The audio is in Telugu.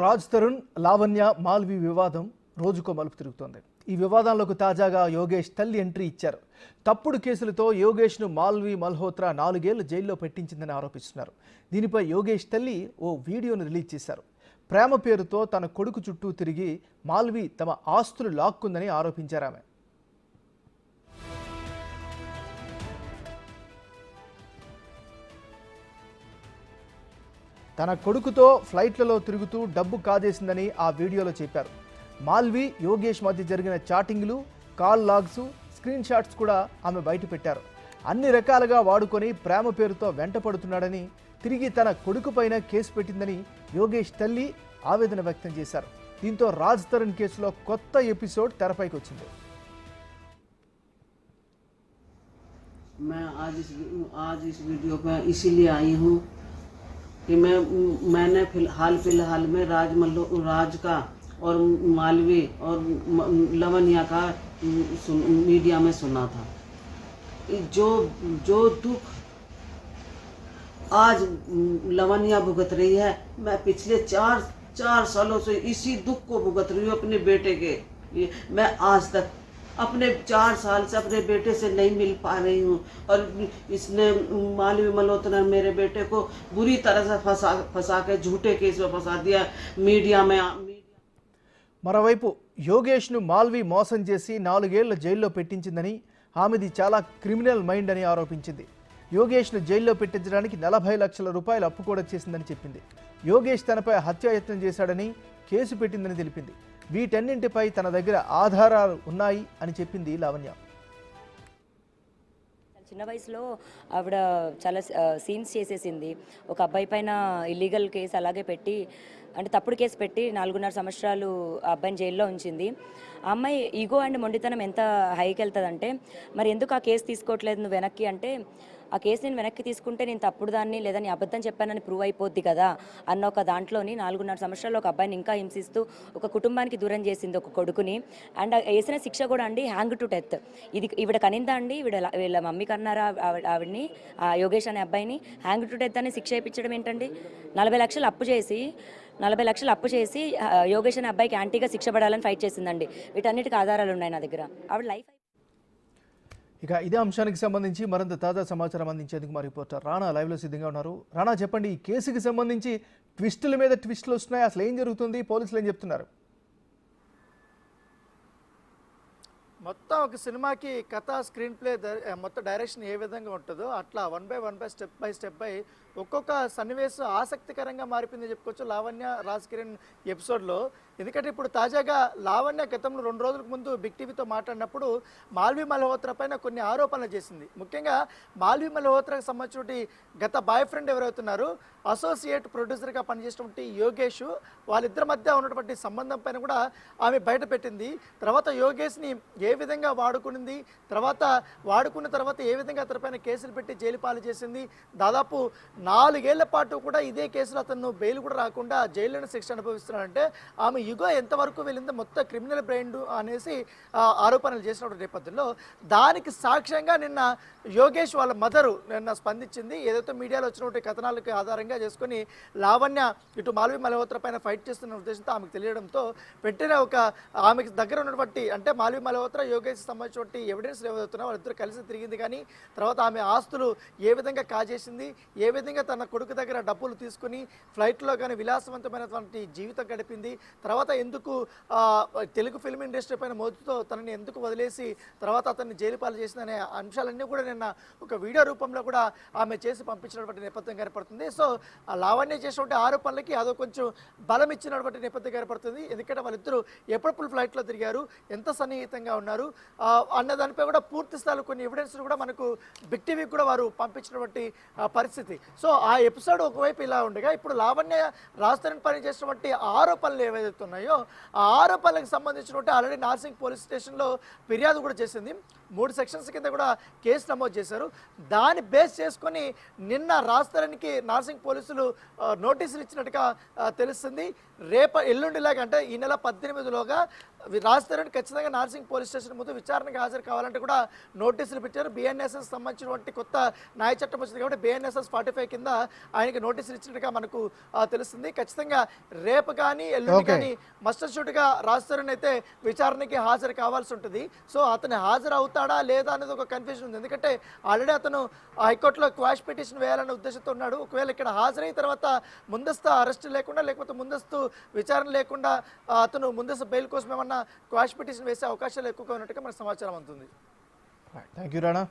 రాజ్ తరుణ్, లావణ్య, మాల్వి వివాదం రోజుకో మలుపు తిరుగుతోంది. ఈ వివాదంలోకి తాజాగా యోగేష్ తల్లి ఎంట్రీ ఇచ్చారు. తప్పుడు కేసులతో యోగేష్ను మాల్వి మల్హోత్రా 4 ఏళ్లు జైల్లో పెట్టించిందని ఆరోపిస్తున్నారు. దీనిపై యోగేష్ తల్లి ఓ వీడియోను రిలీజ్ చేశారు. ప్రేమ పేరుతో తన కొడుకు చుట్టూ తిరిగి మాల్వి తమ ఆస్తులు లాక్కుందని ఆరోపించారు. ఆమె తన కొడుకుతో ఫ్లైట్లలో తిరుగుతూ డబ్బు కాజేసిందని ఆ వీడియోలో చెప్పారు. మాల్వి, యోగేష్ మధ్య జరిగిన చాటింగ్లు, కాల్ లాగ్స్, స్క్రీన్ షాట్స్ కూడా ఆమె బయటపెట్టారు. అన్ని రకాలుగా వాడుకొని ప్రేమ పేరుతో వెంటపడుతున్నాడని, తిరిగి తన కొడుకుపైన కేసు పెట్టిందని యోగేష్ తల్లి ఆవేదన వ్యక్తం చేశారు. దీంతో రాజ్ తరుణ్ కేసులో కొత్త ఎపిసోడ్ తెరపైకి వచ్చింది. मैं आज इस वीडियो पर इसीलिए आई हूँ कि मैंने फिलहाल में राज का और मालवी और लवनिया का मीडिया में सुना था। जो दुख आज लवनिया भुगत रही है, मैं पिछले चार सालों से इसी दुख को भुगत रही हूँ अपने बेटे के। मैं आज तक अपने 4 साल से अपने बेटे से नहीं मिल पा रही हूँ और इसने मालवी मल्होत्रा ने मेरे बेटे को बुरी तरह से फंसा के झूठे केस में फंसा दिया मीडिया में। మరోవైపు యోగేష్ను మాల్వి మోసం చేసి 4 ఏళ్ల జైల్లో పెట్టించిందని, ఆమెది చాలా క్రిమినల్ మైండ్ అని ఆరోపించింది. యోగేష్ను జైల్లో పెట్టించడానికి 40 లక్షల రూపాయలు అప్పు కూడా చేసిందని చెప్పింది. యోగేష్ తనపై హత్యాయత్నం చేశాడని కేసు పెట్టిందని తెలిపింది. వీటన్నింటిపై తన దగ్గర ఆధారాలు ఉన్నాయి అని చెప్పింది లావణ్య. చిన్న వయసులో ఆవిడ చాలా సీన్స్ చేసేసింది. ఒక అబ్బాయి పైన ఇల్లీగల్ కేసు అలాగే పెట్టి, అంటే తప్పుడు కేసు పెట్టి 4.5 సంవత్సరాలు ఆ అబ్బాయిని జైల్లో ఉంచింది. ఆ అమ్మాయి ఈగో అండ్ మొండితనం ఎంత హైకి వెళ్తుందంటే, మరి ఎందుకు ఆ కేసు తీసుకోవట్లేదు నువ్వు వెనక్కి అంటే, ఆ కేసు నేను వెనక్కి తీసుకుంటే నేను తప్పుడు దాన్ని లేదా నీ అబద్ధం చెప్పానని ప్రూవ్ అయిపోద్ది కదా అన్న ఒక దాంట్లోని 4.5 సంవత్సరాలు ఒక అబ్బాయిని ఇంకా హింసిస్తూ ఒక కుటుంబానికి దూరం చేసింది, ఒక కొడుకుని. అండ్ వేసిన శిక్ష కూడా అండి హ్యాంగ్ టు డెత్. ఇది ఈవిడ కనిందా అండి, వీళ్ళ మమ్మీ కన్నారా ఆవిడని, ఆ యోగేష్ అనే అబ్బాయిని హ్యాంగ్ టు డెత్ అని శిక్ష వేయించడం ఏంటండి? 40 లక్షలు అప్పు చేసి యోగేష్ అనే అబ్బాయికి యాంటీగా శిక్ష పడాలని ఫైట్ చేసిందండి. వీటన్నిటికీ ఆధారాలు ఉన్నాయి నా దగ్గర. ఆవిడ లైఫ్. ఇక ఇదే అంశానికి సంబంధించి మరింత తాజా సమాచారం అందించేందుకు మా రిపోర్టర్ రాణా లైవ్లో సిద్ధంగా ఉన్నారు. రాణా, చెప్పండి, ఈ కేసుకి సంబంధించి ట్విస్టుల మీద ట్విస్టులు వస్తున్నాయి. అసలు ఏం జరుగుతుంది? పోలీసులు ఏం చెప్తున్నారు? మొత్తం ఒక సినిమాకి కథ, స్క్రీన్ ప్లే, మొత్తం డైరెక్షన్ ఏ విధంగా ఉంటుందో అట్లా వన్ బై స్టెప్ బై ఒక్కొక్క సన్నివేశం ఆసక్తికరంగా మారిపోయింది చెప్పుకోవచ్చు లావణ్య రాజ్ కిరణ్ ఎపిసోడ్లో. ఎందుకంటే ఇప్పుడు తాజాగా లావణ్య గతంలో 2 రోజులకు ముందు బిగ్ టీవీతో మాట్లాడినప్పుడు మాల్వి మల్హోత్రా పైన కొన్ని ఆరోపణలు చేసింది. ముఖ్యంగా మాల్వి మల్హోత్రాకు సంబంధించిన గత బాయ్ ఫ్రెండ్ ఎవరైతున్నారో అసోసియేట్ ప్రొడ్యూసర్గా పనిచేసినటువంటి యోగేష్, వాళ్ళిద్దరి మధ్య ఉన్నటువంటి సంబంధం పైన కూడా ఆమె బయట పెట్టింది. తర్వాత యోగేష్ని ఏ విధంగా వాడుకునింది, వాడుకున్న తర్వాత ఏ విధంగా అతనిపైన కేసులు పెట్టి జైలు పాలు చేసింది. దాదాపు 4 ఏళ్ల పాటు కూడా ఇదే కేసులో అతను బెయిల్ కూడా రాకుండా జైల్లోనే శిక్ష అనుభవిస్తున్నాడంటే ఆమె యుగో ఎంతవరకు వెళ్ళిందో, మొత్తం క్రిమినల్ బ్రెయిన్ అనేసి ఆరోపణలు చేసినటువంటి నేపథ్యంలో దానికి సాక్ష్యంగా నిన్న యోగేష్ వాళ్ళ మదరు నిన్న స్పందించింది. ఏదైతే మీడియాలో వచ్చినటువంటి కథనాలకు ఆధారంగా చేసుకుని లావణ్య ఇటు మాల్వి మల్హోత్రా పైన ఫైట్ చేస్తున్న ఉద్దేశంతో ఆమెకు తెలియడంతో పెట్టిన ఆమెకు దగ్గర ఉన్నటువంటి, అంటే మాల్వి మల్హోత్రా యోగేష్ సంబంధించినటువంటి ఎవిడెన్స్ ఏవైతున్నా వాళ్ళిద్దరు కలిసి తిరిగింది, కానీ తర్వాత ఆమె ఆస్తులు ఏ విధంగా కాజేసింది, ఏ విధంగా తన కొడుకు దగ్గర డబ్బులు తీసుకుని ఫ్లైట్లో కానీ విలాసవంతమైనటువంటి జీవితం గడిపింది, తర్వాత ఎందుకు తెలుగు ఫిల్మ్ ఇండస్ట్రీ పైన మోజుతో తనని ఎందుకు వదిలేసి తర్వాత అతన్ని జైలు పాలు చేసిందనే అంశాలన్నీ కూడా నిన్న ఒక వీడియో రూపంలో కూడా ఆమె చేసి పంపించినటువంటి నేపథ్యం కనపడుతుంది. సో లావణ్య చేసినటువంటి ఆరోపణలకి అదో కొంచెం బలం ఇచ్చినటువంటి నేపథ్యం కనపడుతుంది. ఎందుకంటే వాళ్ళిద్దరూ ఎప్పుడప్పుడు ఫ్లైట్లో తిరిగారు, ఎంత సన్నిహితంగా ఉన్నారు అన్న దానిపై కూడా పూర్తి స్థాయిలో కొన్ని ఎవిడెన్స్ కూడా మనకు బిగ్ టీవీకి కూడా వారు పంపించినటువంటి పరిస్థితి. సో ఆ ఎపిసోడ్ ఒకవైపు ఇలా ఉండగా, ఇప్పుడు లావణ్య రాజ్ తరుణ్ పని చేసినటువంటి ఆరోపణలు ఏవైతే ఉన్నాయో ఆ ఆరోపణలకు సంబంధించినటువంటి ఆల్రెడీ నార్సింగ్ పోలీస్ స్టేషన్లో ఫిర్యాదు కూడా చేసింది. 3 సెక్షన్స్ కింద కూడా కేసు నమోదు చేశారు. దాన్ని బేస్ చేసుకొని నిన్న రాజ్ తరుణ్కి నార్సింగ్ పోలీసులు నోటీసులు ఇచ్చినట్టుగా తెలుస్తుంది. ఎల్లుండిలాగా అంటే ఈ నెల 18లోగా రాజ్ తరుణ్ ఖచ్చితంగా నార్సింగ్ పోలీస్ స్టేషన్ ముందు విచారణకు హాజరు కావాలంటే కూడా నోటీసులు పెట్టారు. బిఎన్ఎస్ఎస్ సంబంధించినటువంటి కొత్త న్యాయ చట్టం వచ్చింది కాబట్టి బిఎన్ఎస్ఎస్ 45 కింద ఆయనకి నోటీసులు ఇచ్చినట్టుగా మనకు తెలుస్తుంది. ఖచ్చితంగా రేపు కానీ ఎల్లుండి కానీ మస్టర్ షూట్గా రాజ్ తరుణ్ అయితే విచారణకి హాజరు కావాల్సి ఉంటుంది. సో అతను హాజరు అవుతాడా లేదా అనేది ఒక కన్ఫ్యూజన్ ఉంది. ఎందుకంటే ఆల్రెడీ అతను హైకోర్టులో క్వాష్ పిటిషన్ వేయాలనే ఉద్దేశంతో ఉన్నాడు. ఒకవేళ ఇక్కడ హాజరైన తర్వాత ముందస్తు అరెస్ట్ లేకుండా లేకపోతే ముందస్తు విచారణ లేకుండా అతను ముందస్తు బెయిల్ కోసం ఏమన్నా క్వాష్ పిటిషన్ వేసే అవకాశాలు ఎక్కువగా ఉన్నట్టుగా మనకు సమాచారం అందుతుంది. Thank you Rana.